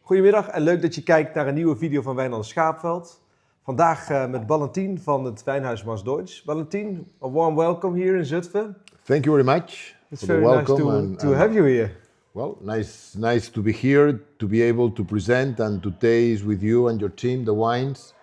Goedemiddag en leuk dat je kijkt naar een nieuwe video van Wijnen Schaapveld. Vandaag met Valentí van het Wijnhuis Mas Doix. Valentí, a warm welcome here in Zutphen. Thank you very much. It's for very the welcome nice to have you here. Well, nice to be here, to be able to present and to taste with you and your team the wines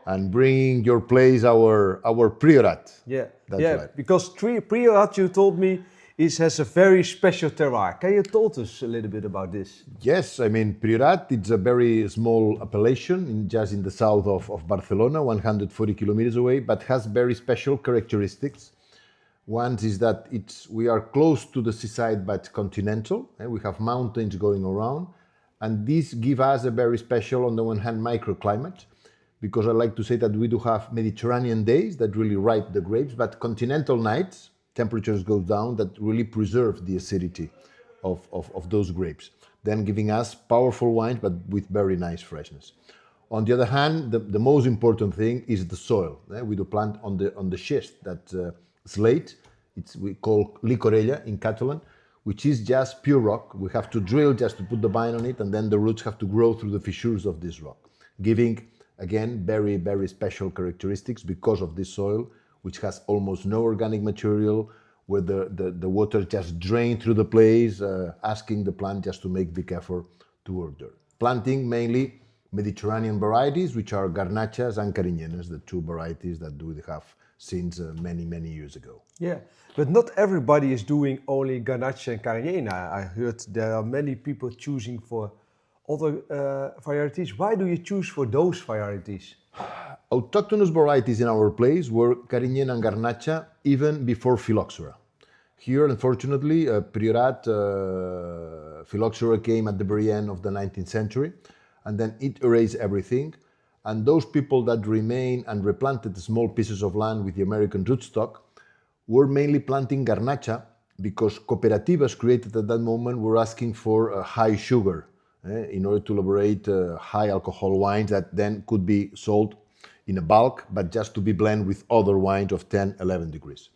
and bringing your place our Priorat. Yeah, That's right. Because Priorat, you told me, has a very special terroir. Can you tell us a little bit about this? Yes, I mean, Priorat, it's a very small appellation just in the south of Barcelona, 140 kilometers away, but has very special characteristics. One is that we are close to the seaside but continental, and we have mountains going around, and this gives us a very special, on the one hand, microclimate, because I like to say that we do have Mediterranean days that really ripe the grapes, but continental nights, temperatures go down, that really preserve the acidity of those grapes, then giving us powerful wines but with very nice freshness. On the other hand, the most important thing is the soil. We do plant on the schist, that slate, we call licorella in Catalan, which is just pure rock. We have to drill just to put the vine on it, and then the roots have to grow through the fissures of this rock, giving, again, very, very special characteristics because of this soil, which has almost no organic material, where the water just drains through the place, asking the plant just to make big effort to work there. Planting mainly Mediterranean varieties, which are Garnachas and Carinyenas, the two varieties that we have since many, many years ago. Yeah, but not everybody is doing only Garnacha and Carignana. I heard there are many people choosing for other varieties. Why do you choose for those varieties? Autochthonous varieties in our place were Carignana and Garnacha even before Phylloxera. Here, unfortunately, Priorat Phylloxera came at the very end of the 19th century, and then it erased everything. And those people that remain and replanted small pieces of land with the American rootstock were mainly planting Garnacha because cooperativas created at that moment were asking for high sugar in order to elaborate high alcohol wines that then could be sold in a bulk, but just to be blended with other wines of 10, 11 degrees.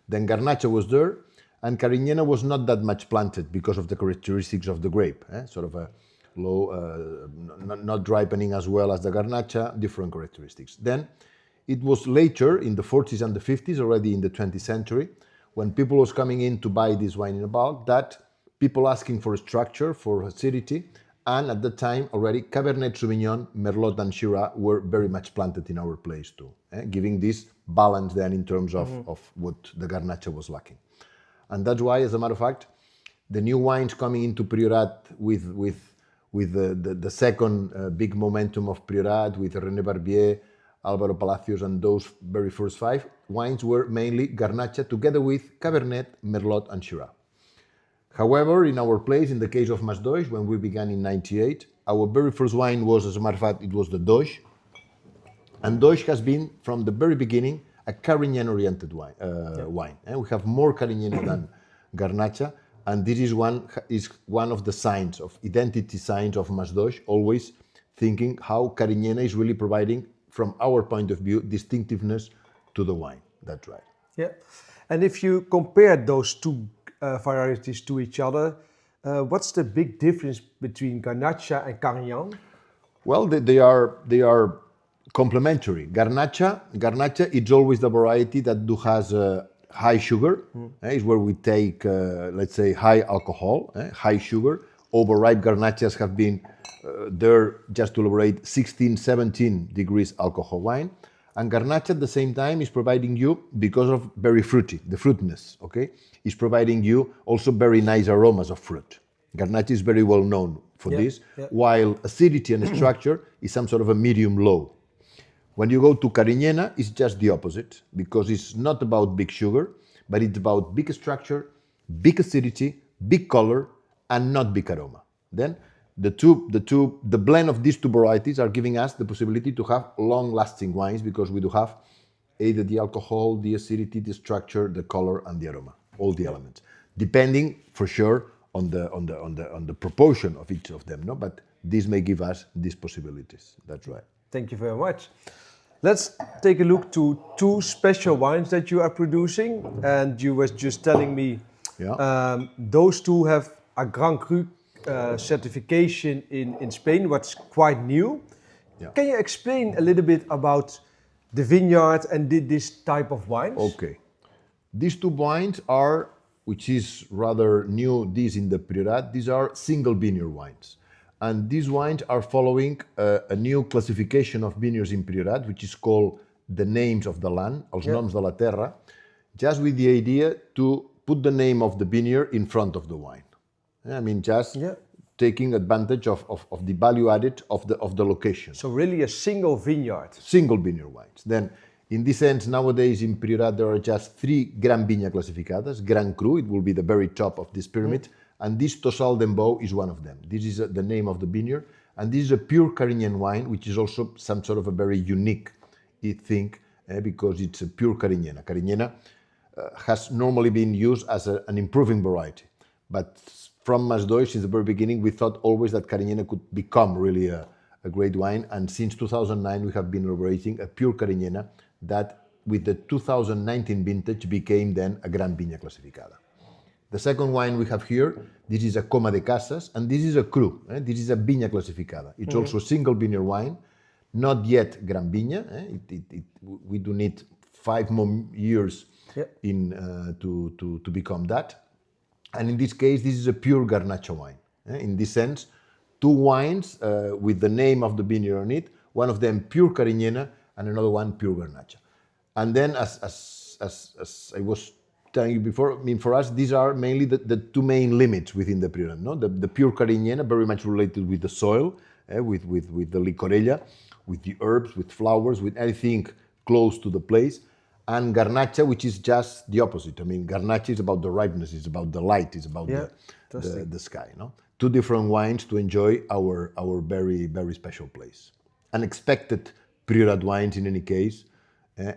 Then Garnacha was there, and Carignana was not that much planted because of the characteristics of the grape, sort of a low, not ripening as well as the Garnacha, different characteristics. Then it was later, in the 40s and the 50s, already in the 20th century, when people was coming in to buy this wine in a bulk, that people asking for structure, for acidity, and at the time already Cabernet Sauvignon, Merlot and Shiraz were very much planted in our place too, giving this balance then in terms of what the Garnacha was lacking. And that's why, as a matter of fact, the new wines coming into Priorat with the second big momentum of Priorat, with René Barbier, Álvaro Palacios, and those very first 5 wines were mainly Garnacha together with Cabernet, Merlot and Shiraz. However, in our place, in the case of Mas Doix, when we began in 98, our very first wine was, as a matter of fact, it was the Doix. And Doix has been, from the very beginning, a Carignana-oriented wine. And we have more Carignana than Garnacha. And this is one of the signs, of identity signs of Mas Doix, always thinking how Carignana is really providing, from our point of view, distinctiveness to the wine. That's right. Yeah, and if you compare those two varieties to each other, what's the big difference between Garnacha and Carignan? Well, they are complementary. Garnacha, it's always the variety that has high sugar. Is where we take, let's say, high alcohol, high sugar. Overripe Garnachas have been there just to elaborate 16, 17 degrees alcohol wine. And Garnacha at the same time is providing you, because of very fruity, the fruitiness, okay, is providing you also very nice aromas of fruit. Garnacha is very well known for this, while acidity and structure is some sort of a medium low. When you go to Carignana, it's just the opposite, because it's not about big sugar, but it's about big structure, big acidity, big color, and not big aroma. Then the blend of these two varieties are giving us the possibility to have long-lasting wines, because we do have either the alcohol, the acidity, the structure, the color, and the aroma, all the elements, depending for sure on the proportion of each of them. No, but this may give us these possibilities. That's right. Thank you very much. Let's take a look to 2 special wines that you are producing, and you were just telling me those 2 have a Grand Cru certification in Spain, what's quite new. Yeah. Can you explain a little bit about the vineyard and this type of wines? Okay. These two wines are, which is rather new, this in the Priorat, these are single vineyard wines. And these wines are following a new classification of vineyards in Priorat, which is called the names of the land, els noms de la terra, just with the idea to put the name of the vineyard in front of the wine. I mean, just taking advantage of the value added of the location. So really a single vineyard. Single vineyard wines. Then, in this sense, nowadays in Priorat there are just 3 Gran Vinya classificadas. Gran Cru, it will be the very top of this pyramid, and this Tossal d'Embau is one of them. This is the name of the vineyard, and this is a pure Carignan wine, which is also some sort of a very unique thing, because it's a pure Carignana. Carignana has normally been used as an improving variety, but from Mas Doix, since the very beginning, we thought always that Carignana could become really a great wine, and since 2009 we have been elaborating a pure Carignana that with the 2019 vintage became then a Gran Vinya classificada. The second wine we have here, this is a Coma de Casas, and this is a Cru. This is a Viña classificada. It's also a single vineyard wine, not yet Gran Viña. We do need 5 more years to become that. And in this case, this is a pure Garnacha wine. In this sense, 2 wines with the name of the vineyard on it, one of them pure Carignana and another one pure Garnacha. And then, as I was telling you before, I mean, for us, these are mainly the 2 main limits within the Priorat. No? The pure Carignana, very much related with the soil, with the licorella, with the herbs, with flowers, with anything close to the place. And Garnacha, which is just the opposite. I mean, Garnacha is about the ripeness, it's about the light, it's about the sky. No? 2 different wines to enjoy our very, very special place. Unexpected Priorat wines in any case,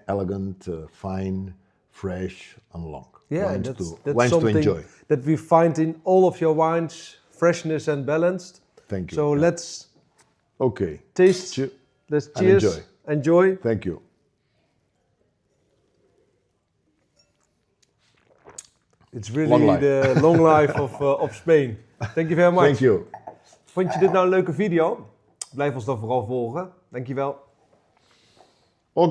elegant, fine, fresh and long. Yeah, wines that's wines something to enjoy. That we find in all of your wines, freshness and balanced. Thank you. So let's taste. Let's cheers. Enjoy. Thank you. It's really the long life of Spain. Thank you very much. Thank you. Vond je dit nou een leuke video? Blijf ons dan vooral volgen. Dankjewel.